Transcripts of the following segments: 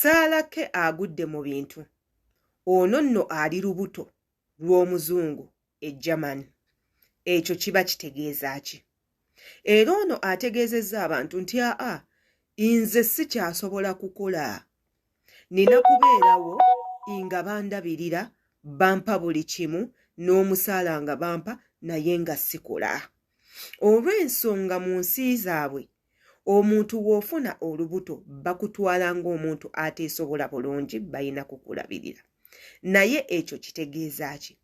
Saalake agudde mu bintu. Ono nno ali lubuto lw'omuzungu German. Ekyo kiba kitegeeza ki? Era ono ategeezezza abantu nti nze sikyasobola kukola. Nina kubeerawo nga bandabirira bampa buli kimu n'omusaala nga bampa naye nga sikola. Olw'ensonga mu nsi zaabwe omuntu w'ofuna olubuto bakutwala ng'omuntu ateesobola bulungi balina kukulabirira. Naye ekyo kitegeeza ki?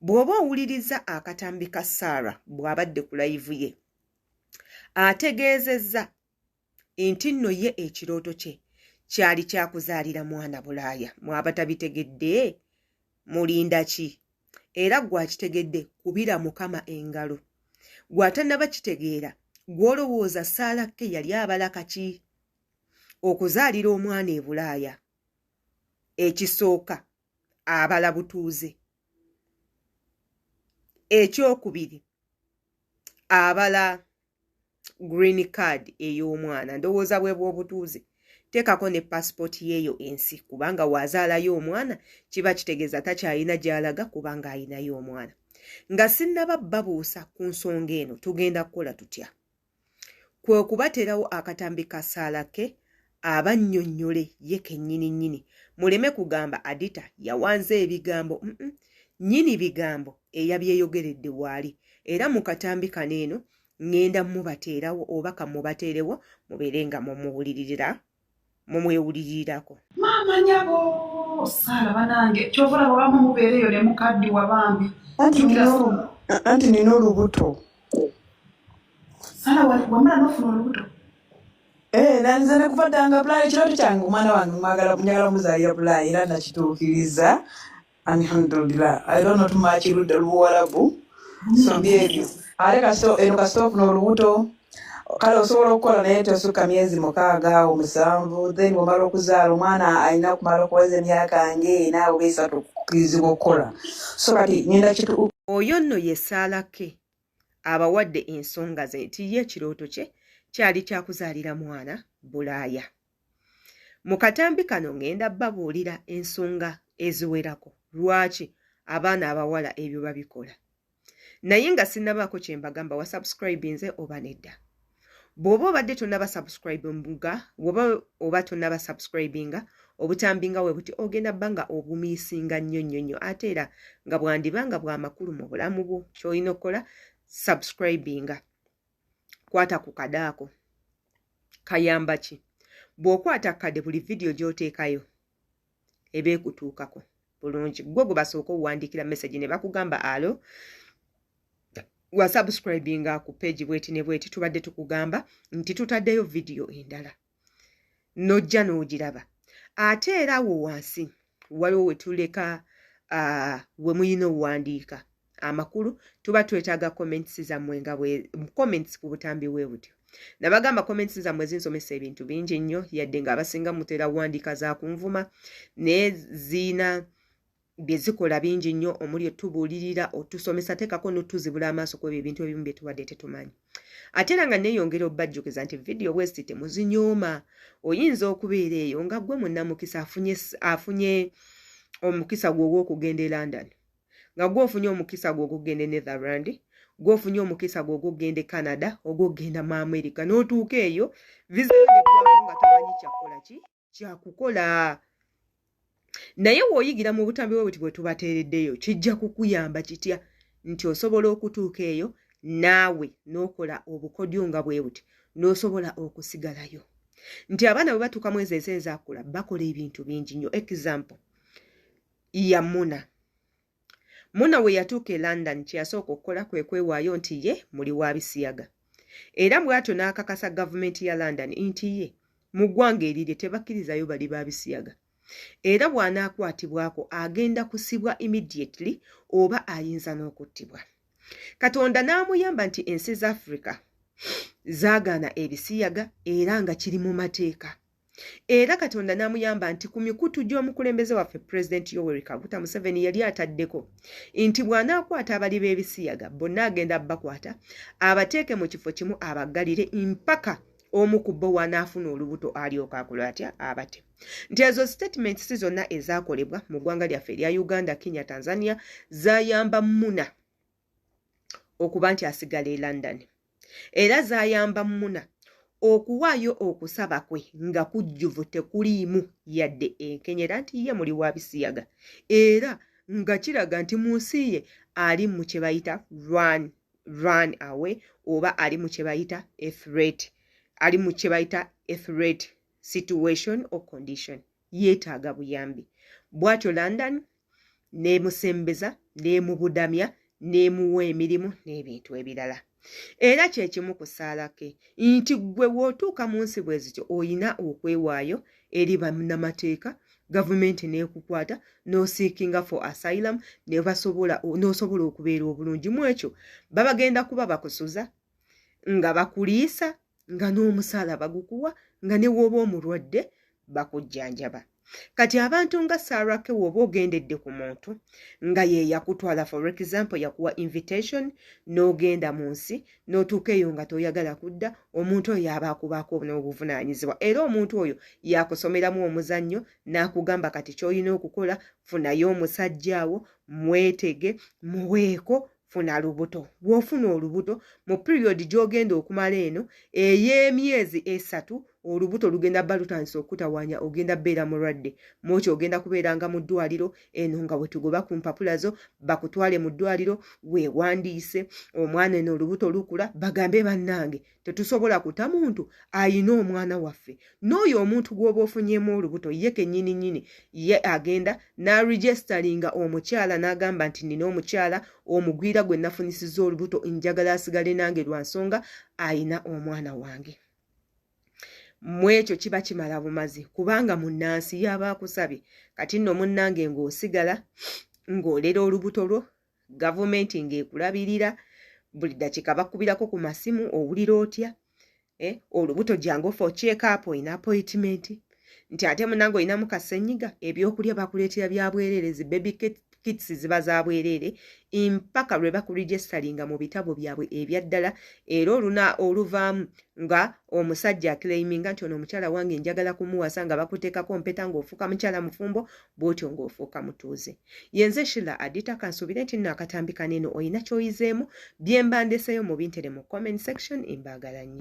Bw'oba owuliriza akatambi ka Sarah bw'abadde ku live ye ategeezezza nti nno ye ekirooto kye kyali kyakuzaalira mwana Bulaaya. Mwaba tabitegedde mulinda ki? Era gwakitegedde kubira Mukama engalo. Gw'atannaba kitegeera gw'olowooza Saalake yali abala kaki? Okuzaalira omwana e Bulaaya ekisooka abala butuuze. Ekyokubiri abala green card ey'omwana. Ndowooza bwe bw'obutuuze. Teekako ne passport yeeyo ensi kubanga waazaalayo omwana kiba kitegeeza takyalina gy'alaga kubanga alinayo omwana. Nga sinnaba babuusa ku nsonga eno tugenda kukola tutya? Kwe kubaterawo akatambi ka Saalake abannyonnyole ye kennyini. Muleme kugamba Adita yawanze ebigambo. Nnyini bigambo eyabyeyogeredde waali. Era mu katambi kano eno ngenda mubateerawo oba kamubateerewo mubeere nga mumwewulirirako. Maama nyabo Saala banange kyovula bwamu mubeereyo ne mukaddi wabambi. Anti nina olubuto. Saala wamala nofuna olubuto? Nanze ne kufatanga Bulaaya ekirooto kyange omwana wange njagala muzaalira Bulaaya era nakituukiriza. Alhamdulillah. I don't know too much ludda Luwarabu. So byebyo. Ate eno kasita ofuna olubuto kale osobola okukola naye tosukka myezi 6-7. Then bw'omala okuzaala omwana alina kumala okuweza emyaka nga 4 okukkirizibwa okukola. So kati ngenda kitu. Oyo nno ye Saalake abawadde ensonga ze nti ye ekirooto kye kyali kyakuzaalira mwana Bulaaya. Mu katambi kano ngenda babuulira ensonga eziwerako lwaki abaana abawala ebyo babikola. Naye nga sinnabaako kye mbagamba wasubscribinze oba nedda. Bw'oba obadde tonnaba subscribinga oba tonnaba subscribinga obutambi nga we buti ogenda bbanga obumiisinga nnyo ate era nga bwandibanga bw'amakulu mu bulamu bwo. Ky'olina okukola subscribinga. Kwata ku kadaako. Kayamba ki? Bw'okwata kade buli vidiyo gy'oteekayo eba ekutuukako bulungi. Gwe gwe basooka owandiikira message ne bakugamba alo wa subscribinga ku page bweti ne bweti tubadde tukugamba nti tutaddeyo vidiyo endala. Nojja n'ogiraba. Ate era wo wansi waliwo we tuleka we muyina owandiika amakulu tuba twetaaga comments zammwe nga comments ku butambi bwe butyo. Nabagamba comments zammwe zinsomesa ebintu bingi nnyo yadde nga abasinga mutera wandiika za kunvuma ne ziina bye zikola bingi nnyo omuli otubuulirira otusomesa teekako n'otuzibula amaaso ku ebyo ebintu ebimu bye tubadde tetumanyi. Ate era nga neeyongera obbajjukiza nti vidiyo bwesi temuzinyooma. Oyinza okubeera eyo nga ggwe munnamukisa afunye omukisa gwe ogw'okugenda e London, nga gwe ofunye omukisa gwe ogw'okugenda e Netherland, gwe ofunye omukisa gwe ogw'okugenda e Canada, ogw'okugenda mu America, n'otuuka eyo visa neggwako nga tomanyi kyakukola ki kyakukola. Naye w'oyigira mu butambi bwe buti bwe tubateereddeyo kijja kukuyamba kitya nti osobola okutuuka eyo naawe n'okola obukodyo nga bwe buti n'osobola okusigalayo. Nti abaana bwe batuuka mu ezo ezaakula bakola ebintu bingi nnyo. Example ya Muna we yatuuka e London kye yasooka okukola kwe kwewaayo nti ye muli wa Bisiyaga. Era bw'atyo n'akakasa gavumenti ya London nti ye mu ggwanga erirye tebakkirizayo bali ba Bisiyaga. Era bw'anaakwatibwako agenda kusibwa immediately oba ayinza n'okuttibwa. Katonda n'amuyamba nti ensi za Africa zaagaana ebisiyaga era nga kiri mu mateeka. Era Katonda n'amuyamba nti ku mikutu gy'omukulembeze waffe President Yoweri Kaguta Museveni yali ataddeko nti bw'anaakwata abali b'ebisiyaga bonna agenda bakwata abateeke mu kifo kimu abaggalire mpaka omu ku bo wanaafuna olubuto alyoka akola atya abate. Nti ezo statements si zonna ezaakolebwa mu ggwanga lyaffe erya Uganda, Kenya, Tanzania zaayamba Muna okuba nti asigala e London. Era zaayamba Muna okuwaayo okusaba kwe nga kujjuvu tekuliimu yadde enkenyera nti ye muli wa bisiyaga. Era nga kiraga nti mu nsi ye ali mu kye bayita run away oba ali mu kye bayita a threat situation or condition. Yeetaaga buyambi. Bw'atyo London n'emusembeza n'emubudamya n'emuwa emirimu n'ebintu ebirala. Era kye kimu ku ssaala ke nti gwe w'otuuka mu nsi bwe zityo oyina okwewaayo eri bannamateeka, gavumenti n'ekukwata n'osiikinga for asylum n'osobola okubeera obulungi mu ekyo babagenda kuba bakusuza nga bakuliisa nga n'omusaala bagukuwa nga ne w'oba omulwadde bakujjanjaba. Kati abantu nga Sarah K woba ogendedde ku muntu nga ye yakutwala for example yakuwa invitation n'ogenda mu nsi n'otuuka eyo nga toyagala kudda, omuntu oyo aba akubaako n'obuvunaanyizibwa. Era omuntu oyo yakusomeramu omuzannyo n'akugamba kati ky'olina okukola funayo omusajja awo, mwetege, muweeko, funa lubuto. Bw'ofuna olubuto mu period gy'ogenda okumala eno ey'emyezi 3 olubuto lugenda bba lutandisa okutawaanya, ogenda bbeera mulwadde. Mwokyo ogenda kubeeranga mu ddwaliro eno nga bwe tugoba ku mpapula zo bakutwale mu ddwaliro weewandiise omwana eno olubuto lukula, bagambe bannange tetusobola kuta muntu ayina omwana waffe. N'oyo omuntu gw'oba ofunyeemu olubuto ye kennyini ye agenda n'aregisteringa omukyala n'agamba nti nina omukyala omugwira gwe nafunisizza olubuto njagala asigale nange lwa nsonga ayina omwana wange. Mwekyo kiba kimala bumazi kubanga munnansi yaba akusabye kati nno munnange ng'osigala ng'olera olubuto lwo, gavumenti ng'ekulabirira buli dakika bakubirako ku masimu owulira otya, olubuto jangu for check up oyina appointment nti ate munnange oyinamu kasenyiga, ebyokulya bakuleetera bya bwereere, zi baby kits ziba za bwereere mpaka lwe bakuregisteringa mu bitabo byabwe ebyaddala. Era oluvaamu nga omusajja aclaiminga nti ono omukyala wange njagala kumuwasa nga bakuteekako mpeta ng'ofuuka mukyala mufumbo, bw'otyo ng'ofuuka mutuuze. Yenze Sheila Adita kansuubire nti nno akatambi kaneno oyina ky'oyizeemu bye mba ndeseeyo mu bintere mu comment section, embaagala nnyo.